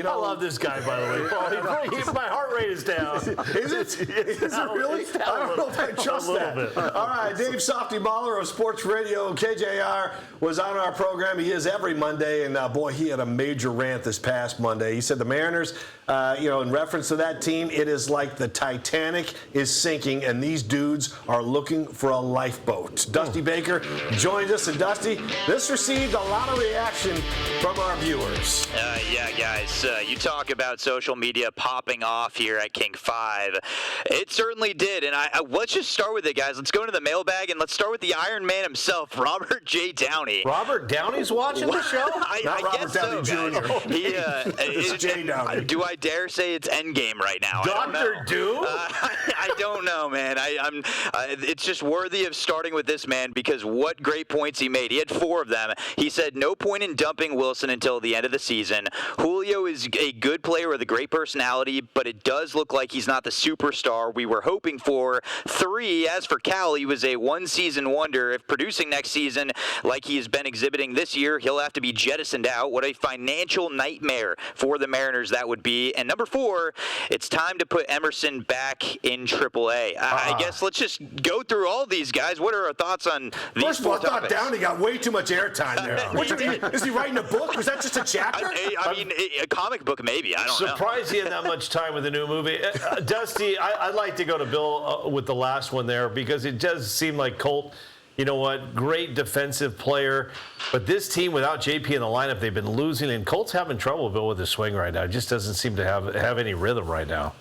I love this guy, by the way, Paul. My heart rate is down. Is it really? I don't know if I trust that. All right, Dave Softy Mahler of Sports Radio KJR was on our program. He is every Monday, and boy, he had a major rant this past Monday. He said the Mariners, in reference to that team, it is like the Titanic is sinking, and these dudes are looking for a lifeboat. Dusty Baker joins us, and Dusty, this received a lot of reaction from our viewers. Yeah, guys, you talk about social media popping off here at King 5. It certainly did, and let's just start with it, guys. Let's go into the mailbag, and let's start with the Iron Man himself, Robert J. Downey. Robert Downey's watching the show? Not Robert guess Downey so, Jr. It's J. Downey. Do I dare say it's Endgame right now? Dr. Doom? I don't know, man. It's just worthy of starting with this man because what great points he made. He had 4 of them. He said, no point in dumping Wilson until the end of the season. Julio is a good player with a great personality, but it does look like he's not the superstar we were hoping for. 3, as for Cal, he was a one-season wonder. If producing next season like he has been exhibiting this year, he'll have to be jettisoned out. What a financial nightmare for the Mariners that would be. And number 4, it's time to put Emerson back in AAA. I guess let's just go through all these guys. What are our thoughts on these First of all, 4 I thought topics? Downey got way too much airtime there. Is he writing a book? Was that just a chapter? I mean, a comic book maybe. I don't know. Surprised he had that much time with the new movie. Dusty, I'd like to go to Bill with the last one there because it does seem like Colt, you know what, great defensive player. But this team without JP in the lineup, they've been losing. And Colt's having trouble, Bill, with his swing right now. It just doesn't seem to have any rhythm right now.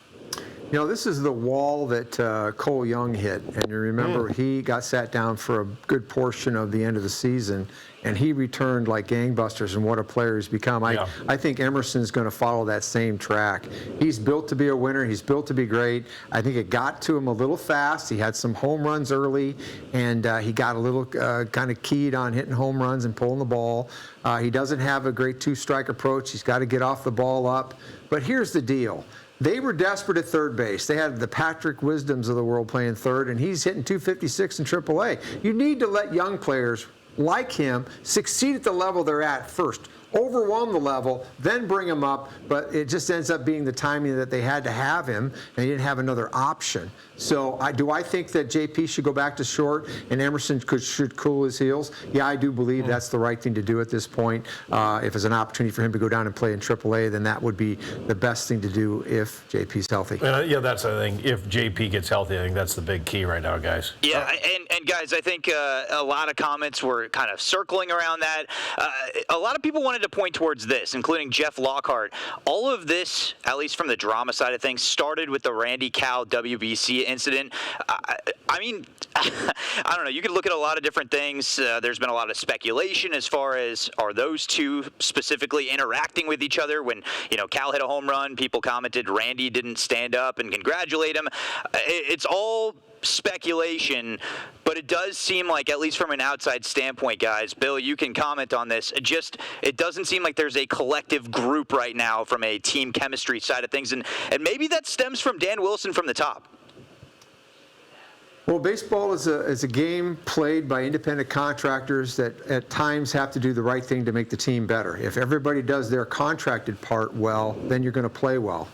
You know, this is the wall that Cole Young hit. And you remember he got sat down for a good portion of the end of the season. And he returned like gangbusters, and what a player he's become. I think Emerson's going to follow that same track. He's built to be a winner. He's built to be great. I think it got to him a little fast. He had some home runs early, and he got a little kind of keyed on hitting home runs and pulling the ball. He doesn't have a great two-strike approach. He's got to get off the ball up. But here's the deal. They were desperate at third base. They had the Patrick Wisdoms of the world playing third, and he's hitting 256 in AAA. You need to let young players like him succeed at the level they're at first. Overwhelm the level, then bring him up, but it just ends up being the timing that they had to have him, and he didn't have another option. So do I think that JP should go back to short and Emerson should cool his heels? Yeah, I do believe that's the right thing to do at this point. If there's an opportunity for him to go down and play in AAA, then that would be the best thing to do if JP's healthy. Yeah, that's the thing. If JP gets healthy, I think that's the big key right now, guys. Yeah, and guys, I think a lot of comments were kind of circling around that. A lot of people wanted to point towards this, including Jeff Lockhart. All of this, at least from the drama side of things, started with the Randy Cal WBC incident. I mean, I don't know. You could look at a lot of different things. There's been a lot of speculation as far as are those two specifically interacting with each other. When, Cal hit a home run, people commented Randy didn't stand up and congratulate him. It's all speculation, but it does seem like, at least from an outside standpoint, guys, Bill, you can comment on this, it doesn't seem like there's a collective group right now from a team chemistry side of things, and maybe that stems from Dan Wilson from the top. Well, baseball is a game played by independent contractors that at times have to do the right thing to make the team better. If everybody does their contracted part well, then you're going to play well.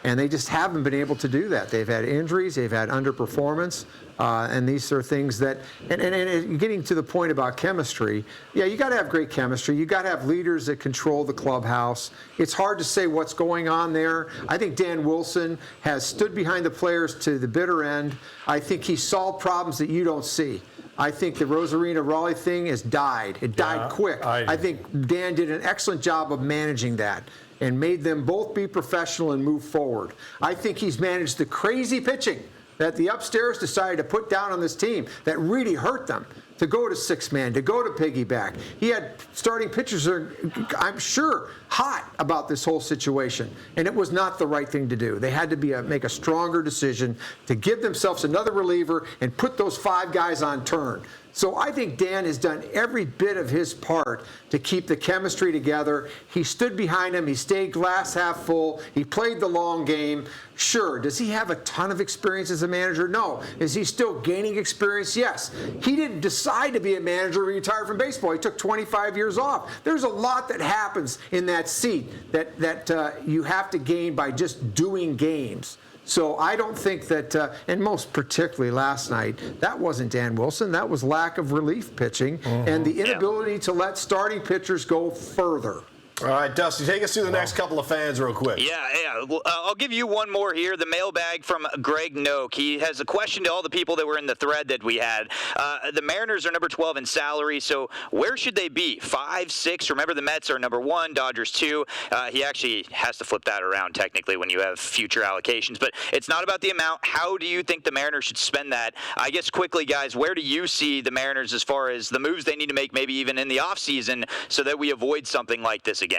And they just haven't been able to do that. They've had injuries, they've had underperformance, and these are things that, and getting to the point about chemistry, yeah, you got to have great chemistry. You got to have leaders that control the clubhouse. It's hard to say what's going on there. I think Dan Wilson has stood behind the players to the bitter end. I think he solved problems that you don't see. I think the Rosarina Raleigh thing has died. It died quick. I think Dan did an excellent job of managing that and made them both be professional and move forward. I think he's managed the crazy pitching that the upstairs decided to put down on this team that really hurt them, to go to six-man, to go to piggyback. He had starting pitchers that are, I'm sure, hot about this whole situation, and it was not the right thing to do. They had to make a stronger decision to give themselves another reliever and put those 5 guys on turn. So I think Dan has done every bit of his part to keep the chemistry together. He stood behind him. He stayed glass half full. He played the long game. Sure, does he have a ton of experience as a manager? No. Is he still gaining experience? Yes. He didn't decide to be a manager when he retired from baseball. He took 25 years off. There's a lot that happens in that seat that you have to gain by just doing games. So I don't think that, and most particularly last night, that wasn't Dan Wilson. That was lack of relief pitching and the inability to let starting pitchers go further. All right, Dusty, take us through the next couple of fans real quick. Yeah. Well, I'll give you one more here. The mailbag from Greg Noak. He has a question to all the people that were in the thread that we had. The Mariners are number 12 in salary, so where should they be? 5, 6? Remember, the Mets are number 1, Dodgers 2. He actually has to flip that around technically when you have future allocations, but it's not about the amount. How do you think the Mariners should spend that? I guess quickly, guys, where do you see the Mariners as far as the moves they need to make, maybe even in the offseason, so that we avoid something like this again?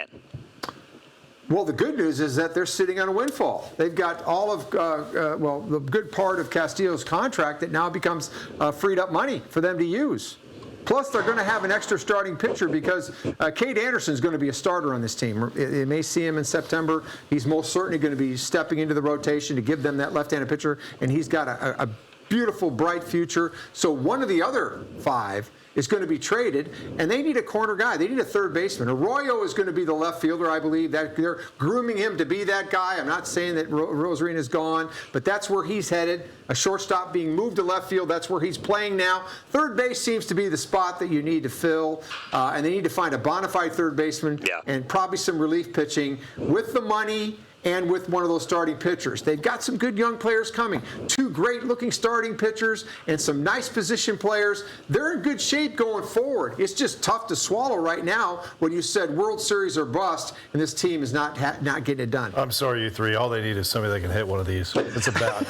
Well, the good news is that they're sitting on a windfall. They've got all of, the good part of Castillo's contract that now becomes freed up money for them to use. Plus, they're going to have an extra starting pitcher because Cade Anderson is going to be a starter on this team. You may see him in September. He's most certainly going to be stepping into the rotation to give them that left-handed pitcher, and he's got a beautiful, bright future. So one of the other 5 is going to be traded, and they need a corner guy. They need a third baseman. Arroyo is going to be the left fielder, I believe. That they're grooming him to be that guy. I'm not saying that Rosarina is gone, but that's where he's headed. A shortstop being moved to left field, that's where he's playing now. Third base seems to be the spot that you need to fill, and they need to find a bona fide third baseman and probably some relief pitching with the money and with one of those starting pitchers. They've got some good young players coming. 2 great-looking starting pitchers and some nice position players. They're in good shape going forward. It's just tough to swallow right now when you said World Series or bust, and this team is not getting it done. I'm sorry, you 3. All they need is somebody that can hit one of these. It's a bat.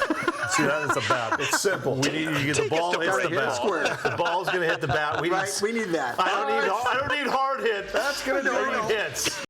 See, that is a bat. It's simple. We need you get the ball hits the bat. Square. The ball's going to hit the bat. We need that. I don't need hard hit. That's going to do hits.